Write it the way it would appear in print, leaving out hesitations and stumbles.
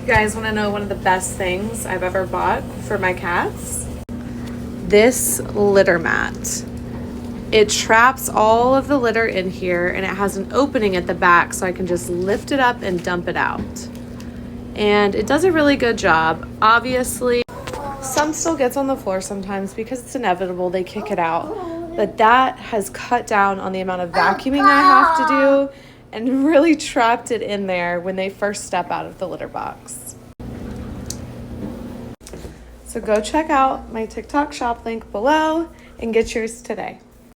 You guys want to know one of the best things I've ever bought for my cats? This litter mat. It traps all of the litter in here, and it has an opening at the back so I can just lift it up and dump it out. And it does a really good job. Obviously, some still gets on the floor sometimes because it's inevitable, they kick it out. But that has cut down on the amount of vacuuming I have to do and really trapped it in there when they first step out of the litter box. So go check out my TikTok shop link below and get yours today.